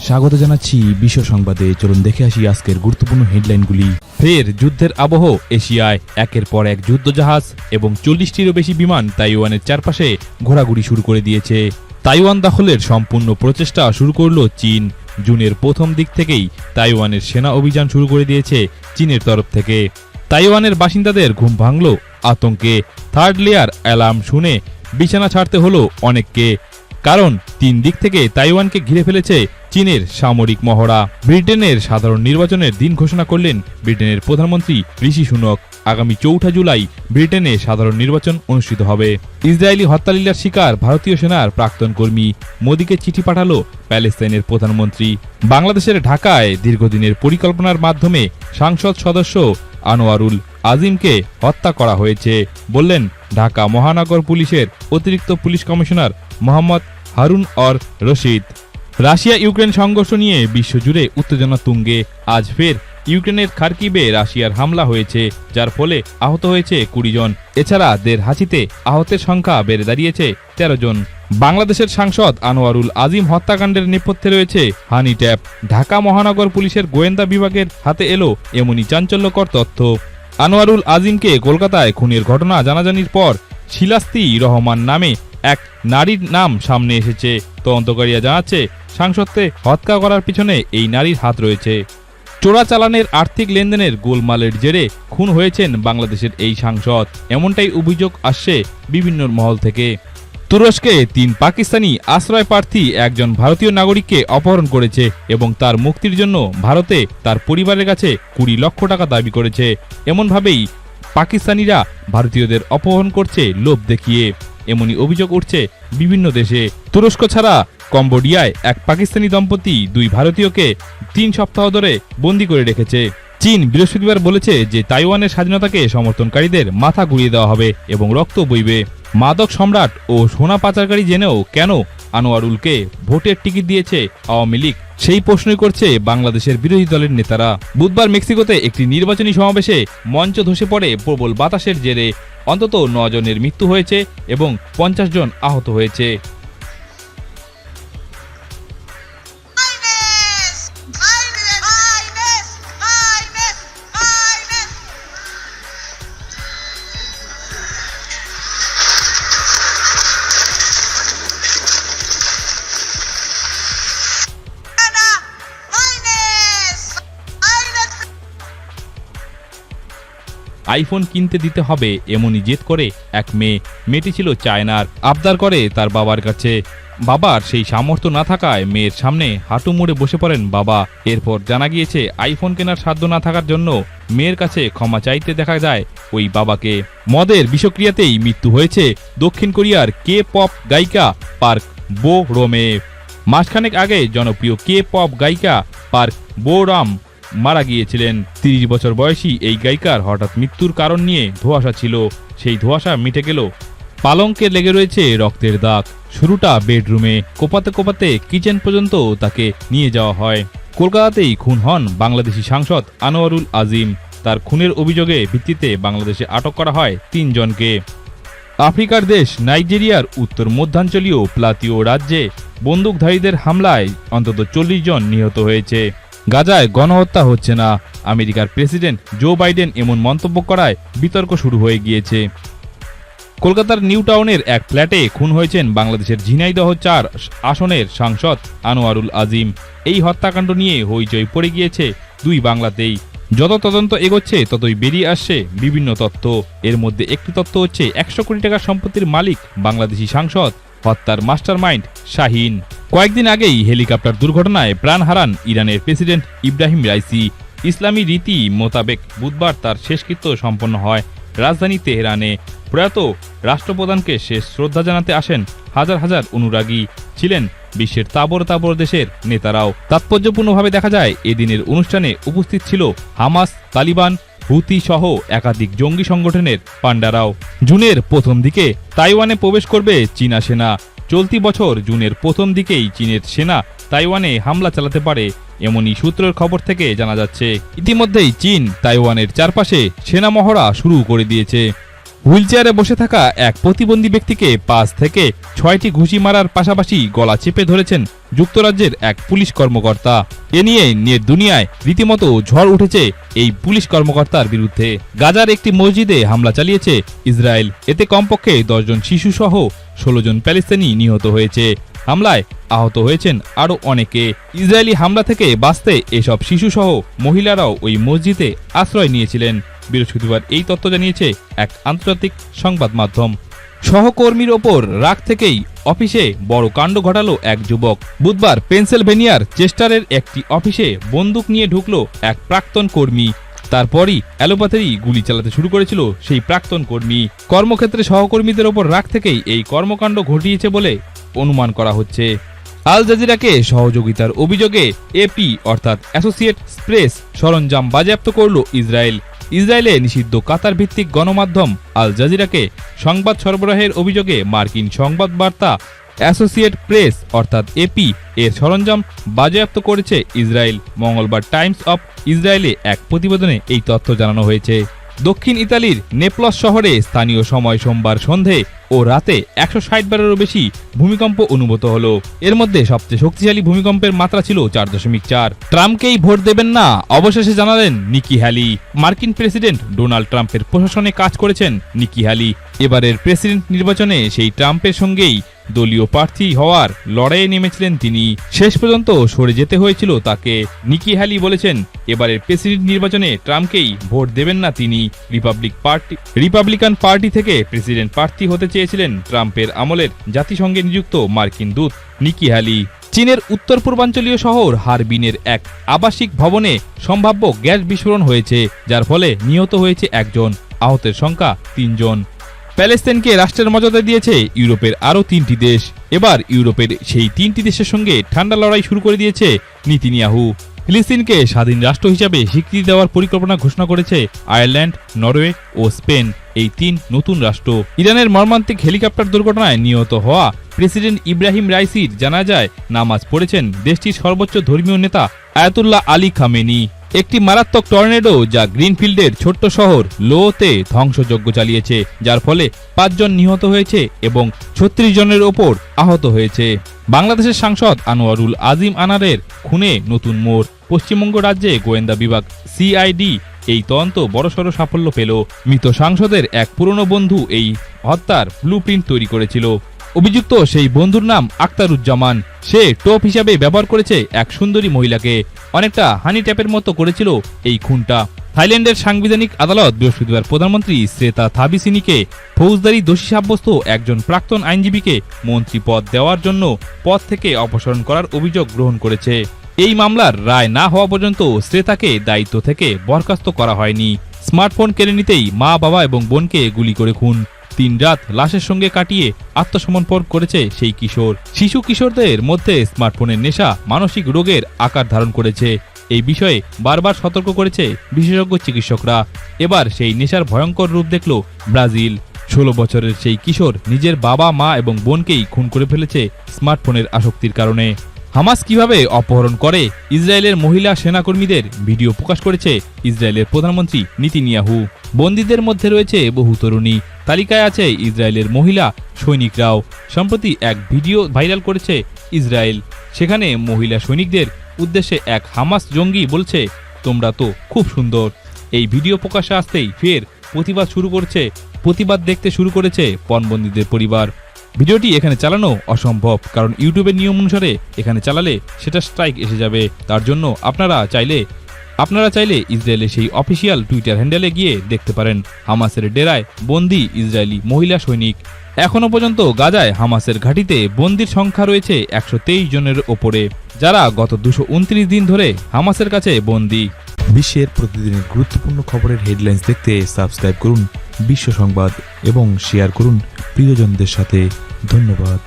স্বাগত জানাচ্ছি বিশ্ব সংবাদে। চলুন দেখে আসি আজকের গুরুত্বপূর্ণ হেডলাইনগুলি। ফের যুদ্ধের আবহ এশিয়ায়, একের পর এক যুদ্ধজাহাজ এবং 40টিরও বেশি বিমান তাইওয়ানের চারপাশে ঘোরাঘুরি শুরু করে দিয়েছে। তাইওয়ান দখলের সম্পূর্ণ প্রচেষ্টা শুরু করল চীন। জুনের প্রথম দিক থেকেই তাইওয়ানের সেনা অভিযান শুরু করে দিয়েছে চীনের তরফ থেকে। তাইওয়ানের বাসিন্দাদের ঘুম ভাঙল আতঙ্কে। থার্ড লেয়ার অ্যালার্ম শুনে বিছানা ছাড়তে হলো অনেককে, কারণ 3 দিক থেকে তাইওয়ানকে ঘিরে ফেলেছে চীনের সামরিক মহড়া। ব্রিটেনের সাধারণ নির্বাচনের দিন ঘোষণা করলেন ব্রিটেনের প্রধানমন্ত্রী ঋষি সুনক। আগামী 4 জুলাই ব্রিটেনে সাধারণ নির্বাচন অনুষ্ঠিত হবে। ইসরায়েলি হত্যালীলার শিকার ভারতীয় সেনার প্রাক্তন কর্মী মোদিকে চিঠি পাঠালো প্যালেস্তাইনের প্রধানমন্ত্রী। বাংলাদেশের ঢাকায় দীর্ঘদিনের পরিকল্পনার মাধ্যমে সংসদ সদস্য আনোয়ারুল আজিমকে হত্যা করা হয়েছে বললেন ঢাকা মহানগর পুলিশের অতিরিক্ত police commissioner Mohammad Harun or Rashid. Russia Ukraine সংঘর্ষ নিয়ে বিশ্বজুড়ে উত্তেজনা তুঙ্গে। আজ ফের ইউক্রেনের খার্কিভে রাশিয়ার হামলা হয়েছে, যার ফলে আহত হয়েছে 20 জন। এছাড়া দেড় হাঁচিতে আহতের সংখ্যা বেড়ে দাঁড়িয়েছে 13 জন। বাংলাদেশের সাংসদ আনোয়ারুল আজিম হত্যাকাণ্ডের নেপথ্যে রয়েছে হানি ট্যাপ। ঢাকা মহানগর পুলিশের গোয়েন্দা বিভাগের হাতে এলো এমনই চাঞ্চল্যকর তথ্য। আনোয়ারুল আজিমকে কলকাতায় খুনের ঘটনা জানাজানির পর শিলাস্তি রহমান নামে এক নারীর নাম সামনে এসেছে। তদন্তকারীরা জানাচ্ছে সাংসদকে হত্যা করার পিছনে এই নারীর হাত রয়েছে। চোরাচালানের আর্থিক লেনদেনের গোলমালের জেরে খুন হয়েছেন বাংলাদেশের এই সাংসদ, এমনটাই অভিযোগ আসছে বিভিন্ন মহল থেকে। তুরস্কে 3 পাকিস্তানি আশ্রয় প্রার্থী একজন ভারতীয় নাগরিককে অপহরণ করেছে এবং তার মুক্তির জন্য ভারতে তার পরিবারের কাছে 20 লক্ষ টাকা দাবি করেছে। এমনভাবেই পাকিস্তানিরা ভারতীয়দের অপহরণ করছে লোভ দেখিয়ে, এমনই অভিযোগ উঠছে বিভিন্ন দেশে। তুরস্ক ছাড়া কম্বোডিয়ায় এক পাকিস্তানি দম্পতি 2 ভারতীয়কে 3 সপ্তাহ ধরে বন্দী করে রেখেছে। চীন বৃহস্পতিবার বলেছে যে তাইওয়ানের স্বাধীনতাকে সমর্থনকারীদের মাথা ঘুরিয়ে দেওয়া হবে এবং রক্ত বইবে। মাদক সম্রাট ও সোনা পাচারকারী জেনেও কেন আনোয়ারুলকে ভোটের টিকিট দিয়েছে আওয়ামী লীগ, সেই প্রশ্নই করছে বাংলাদেশের বিরোধী দলের নেতারা। বুধবার মেক্সিকোতে একটি নির্বাচনী সমাবেশে মঞ্চ ধসে পড়ে প্রবল বাতাসের জেরে অন্তত 9 জনের মৃত্যু হয়েছে এবং 50 জন আহত হয়েছে। আইফোন কিনতে দিতে হবে এমনই জেদ করে এক মেয়েটি ছিল চায়নার। আবদার করে তার বাবার কাছে। বাবার সেই সামর্থ্য না থাকায় মেয়ের সামনে হাঁটু মুড়ে বসে পড়েন বাবা। এরপর জানা গিয়েছে আইফোন কেনার সাধ্য না থাকার জন্য মেয়ের কাছে ক্ষমা চাইতে দেখা যায় ওই বাবাকে। মদের বিষক্রিয়াতেই মৃত্যু হয়েছে দক্ষিণ কোরিয়ার কে পপ গায়িকা পার্ক বো রোমে। মাসখানেক আগে জনপ্রিয় কে পপ গায়িকা পার্ক বো রম মারা গিয়েছিলেন। 30 বছর বয়সী এই গায়িকার হঠাৎ মৃত্যুর কারণ নিয়ে ধোঁয়াশা ছিল, সেই ধোঁয়াশা মিটে গেল। পালঙ্কে লেগে রয়েছে রক্তের দাগ। শুরুটা বেডরুমে, কোপাতে কোপাতে কিচেন পর্যন্ত তাকে নিয়ে যাওয়া হয়। কলকাতাতেই খুন হন বাংলাদেশি সাংসদ আনোয়ারুল আজিম। তার খুনের অভিযোগে ভিত্তিতে বাংলাদেশে আটক করা হয় 3 জনকে। আফ্রিকার দেশ নাইজেরিয়ার উত্তর মধ্যাঞ্চলীয় প্লাতিও রাজ্যে বন্দুকধারীদের হামলায় অন্তত 40 জন নিহত হয়েছে। গাজায় গণহত্যা হচ্ছে না, আমেরিকার প্রেসিডেন্ট জো বাইডেন এমন মন্তব্য করায় বিতর্ক শুরু হয়ে গিয়েছে। কলকাতার নিউ টাউনের এক ফ্ল্যাটে খুন হয়েছেন বাংলাদেশের ঝিনাইদহ 4 আসনের সাংসদ আনোয়ারুল আজিম। এই হত্যাকাণ্ড নিয়ে হইচই পড়ে গিয়েছে 2 বাংলাতেই। যত তদন্ত এগোচ্ছে ততই বেরিয়ে আসছে বিভিন্ন তথ্য। এর মধ্যে একটি তথ্য হচ্ছে 100 কোটি টাকার সম্পত্তির মালিক বাংলাদেশি সাংসদ, হত্যার মাস্টারমাইন্ড শাহীন। কয়েকদিন আগেই হেলিকপ্টার দুর্ঘটনায় প্রাণ হারান ইরানের প্রেসিডেন্ট ইব্রাহিম রাইসি। ইসলামী রীতি মোতাবেক বুধবার তার শেষকৃত্য সম্পন্ন হয় রাজধানী তেহরানে। প্রয়াত রাষ্ট্রপ্রধানকে শেষ শ্রদ্ধা জানাতে আসেন হাজার হাজার অনুরাগী। ছিলেন বিশ্বের তাবর তাবর দেশের নেতারাও। তাৎপর্যপূর্ণভাবে দেখা যায় এদিনের অনুষ্ঠানে উপস্থিত ছিল হামাস, তালিবান, হুতি সহ একাধিক জঙ্গি সংগঠনের পান্ডারাও। জুনের প্রথম দিকে তাইওয়ানে প্রবেশ করবে চীনা সেনা। চলতি বছর জুনের প্রথম দিকেই চীনের সেনা তাইওয়ানে হামলা চালাতে পারে, এমনই সূত্রের খবর থেকে জানা যাচ্ছে। ইতিমধ্যেই চীন তাইওয়ানের চারপাশে সেনা মহড়া শুরু করে দিয়েছে। হুইলচেয়ারে বসে থাকা এক প্রতিবন্ধী ব্যক্তিকে 5 থেকে 6টি ঘুষি মারার পাশাপাশি গলা চেপে ধরেছেন যুক্তরাজ্যের এক পুলিশ কর্মকর্তা। এ নিয়ে নেট দুনিয়ায় রীতিমতো ঝড় উঠেছে এই পুলিশ কর্মকর্তার বিরুদ্ধে। গাজার একটি মসজিদে হামলা চালিয়েছে ইসরায়েল। এতে কমপক্ষে 10 জন শিশু সহ 16 জন প্যালেস্তানি নিহত হয়েছে। হামলায় আহত হয়েছেন আরও অনেকে। ইসরায়েলি হামলা থেকে বাঁচতে এসব শিশুসহ মহিলারাও ওই মসজিদে আশ্রয় নিয়েছিলেন। বৃহস্পতিবার এই তথ্য জানিয়েছে এক আন্তর্জাতিক সংবাদ মাধ্যম। সহকর্মীর ওপর রাগ থেকেই অফিসে বড় কাণ্ড ঘটালো এক যুবক। বুধবার পেনসিলভেনিয়ার চেস্টারের একটি অফিসে বন্দুক নিয়ে ঢুকলো এক প্রাক্তন কর্মী। তারপরই অ্যালোপ্যাথি গুলি চালাতে শুরু করেছিল সেই প্রাক্তন কর্মী। কর্মক্ষেত্রে সহকর্মীদের ওপর রাগ থেকেই এই কর্মকাণ্ড ঘটিয়েছে বলে অনুমান করা হচ্ছে। আল জাজিরাকে সহযোগিতার অভিযোগে এপি অর্থাৎ অ্যাসোসিয়েটেড প্রেস সরঞ্জাম বাজেয়াপ্ত করল ইসরায়েল। ইসরায়েলে নিষিদ্ধ কাতার ভিত্তিক গণমাধ্যম আল জাজিরাকে সংবাদ সরবরাহের অভিযোগে মার্কিন সংবাদ বার্তা অ্যাসোসিয়েটেড প্রেস অর্থাৎ এপি এর সরঞ্জাম বাজেয়াপ্ত করেছে ইসরায়েল। মঙ্গলবার টাইমস অফ ইসরায়েলে এক প্রতিবেদনে এই তথ্য জানানো হয়েছে। দক্ষিণ ইতালির নেপলস শহরে স্থানীয় সময় সোমবার সন্ধে ও রাতে 160 বারেরও বেশি ভূমিকম্প অনুভূত হলো। এর মধ্যে সবচেয়ে শক্তিশালী ভূমিকম্পের মাত্রা ছিল 4.4। ট্রাম্পকেই ভোট দেবেন না, অবশেষে জানালেন নিকি হ্যালি। মার্কিন প্রেসিডেন্ট ডোনাল্ড ট্রাম্পের প্রশাসনে কাজ করেছেন নিকি হ্যালি। এবারের প্রেসিডেন্ট নির্বাচনে সেই ট্রাম্পের সঙ্গেই দলীয় প্রার্থী হওয়ার লড়াইয়ে নেমেছিলেন তিনি। শেষ পর্যন্ত সরে যেতে হয়েছিল তাকে। নিকি হ্যালি বলেছেন, এবারের প্রেসিডেন্ট নির্বাচনে ট্রাম্পকেই ভোট দেবেন না তিনি। রিপাবলিকান পার্টি থেকে প্রেসিডেন্ট প্রার্থী হতে চেয়েছিলেন ট্রাম্পের আমলের জাতিসংঘে নিযুক্ত মার্কিন দূত নিকি হ্যালি। চীনের উত্তর পূর্বাঞ্চলীয় শহর হারবিনের এক আবাসিক ভবনে সম্ভাব্য গ্যাস বিস্ফোরণ হয়েছে, যার ফলে নিহত হয়েছে 1 জন, আহতের সংখ্যা 3 জন। প্যালেস্তাইনকে রাষ্ট্রের মর্যাদা দিয়েছে ইউরোপের আরও 3টি দেশ। এবার ইউরোপের সেই 3টি দেশের সঙ্গে ঠান্ডা লড়াই শুরু করে দিয়েছে নেতানিয়াহু। ফিলিস্তিনকে স্বাধীন রাষ্ট্র হিসাবে স্বীকৃতি দেওয়ার পরিকল্পনা ঘোষণা করেছে আয়ারল্যান্ড, নরওয়ে ও স্পেন, এই 3 নতুন রাষ্ট্র। ইরানের মর্মান্তিক হেলিকপ্টার দুর্ঘটনায় নিহত হওয়া প্রেসিডেন্ট ইব্রাহিম রাইসির জানাজায় নামাজ পড়েছেন দেশটির সর্বোচ্চ ধর্মীয় নেতা আয়াতুল্লাহ আলী খামেনি। একটি মারাত্মক টর্নেডো যা গ্রিনফিল্ডের ছোট্ট শহর লোতে ধ্বংসযজ্ঞ চালিয়েছে, যার ফলে 5 জন নিহত হয়েছে এবং 36 জনের ওপর আহত হয়েছে। বাংলাদেশের সাংসদ আনোয়ারুল আজিম আনারের খুনে নতুন মোড়। পশ্চিমবঙ্গ রাজ্যে গোয়েন্দা বিভাগ সিআইডি এই তদন্ত বড়সড় সাফল্য পেল। মৃত সাংসদের এক পুরনো বন্ধু এই হত্যার ব্লুপ্রিন্ট তৈরি করেছিল। অভিযুক্ত সেই বন্ধুর নাম আক্তারুজ্জামান। সে টোপ হিসাবে ব্যবহার করেছে এক সুন্দরী মহিলাকে। অনেকটা হানি ট্যাপের মতো করেছিল এই খুনটা। থাইল্যান্ডের সাংবিধানিক আদালত বৃহস্পতিবার প্রধানমন্ত্রী শ্রেতা থাবিসিনিকে ফৌজদারি দোষী সাব্যস্ত একজন প্রাক্তন আইনজীবীকে মন্ত্রী পদ দেওয়ার জন্য পদ থেকে অপসারণ করার অভিযোগ গ্রহণ করেছে। এই মামলার রায় না হওয়া পর্যন্ত শ্রেতাকে দায়িত্ব থেকে বরখাস্ত করা হয়নি। স্মার্টফোন কেড়ে নিতেই মা, বাবা এবং বোনকে গুলি করে খুন। 3 রাত লাশের সঙ্গে কাটিয়ে আত্মসমর্পণ করেছে সেই কিশোর। শিশু কিশোরদের মধ্যে স্মার্টফোনের নেশা মানসিক রোগের আকার ধারণ করেছে। এই বিষয়ে বারবার সতর্ক করেছে বিশেষজ্ঞ চিকিৎসকরা। এবার সেই নেশার ভয়ঙ্কর রূপ দেখল ব্রাজিল। 16 বছরের সেই কিশোর নিজের বাবা, মা এবং বোনকেই খুন করে ফেলেছে স্মার্টফোনের আসক্তির কারণে। হামাস কিভাবে অপহরণ করে ইসরায়েলের মহিলা সেনাকর্মীদের ভিডিও প্রকাশ করেছে ইসরায়েলের প্রধানমন্ত্রী নেতানিয়াহু। বন্দীদের মধ্যে রয়েছে বহু তরুণী। তালিকায় আছে ইসরায়েলের মহিলা সৈনিকরাও। সম্প্রতি এক ভিডিও ভাইরাল করেছে ইসরায়েল। সেখানে মহিলা সৈনিকদের উদ্দেশ্যে এক হামাস জঙ্গি বলছে, তোমরা তো খুব সুন্দর। এই ভিডিও প্রকাশে আসতেই ফের প্রতিবাদ দেখতে শুরু করেছে পণবন্দীদের পরিবার। ভিডিওটি এখানে চালানো অসম্ভব, কারণ ইউটিউবের নিয়ম অনুসারে এখানে চালালে সেটা স্ট্রাইক এসে যাবে। তার জন্য আপনারা চাইলে ইসরায়েলের সেই অফিসিয়াল টুইটার হ্যান্ডেলে গিয়ে দেখতে পারেন হামাসের ডেরায় বন্দী ইসরায়েলি মহিলা সৈনিক। এখনো পর্যন্ত গাজায় হামাসের ঘাঁটিতে বন্দির সংখ্যা রয়েছে 123 জনের ওপরে, যারা গত 229 দিন ধরে হামাসের কাছে বন্দী। বিশ্বের প্রতিদিনের গুরুত্বপূর্ণ খবরের হেডলাইন্স দেখতে সাবস্ক্রাইব করুন বিশ্ব সংবাদ এবং শেয়ার করুন প্রিয়জনদের সাথে। ধন্যবাদ।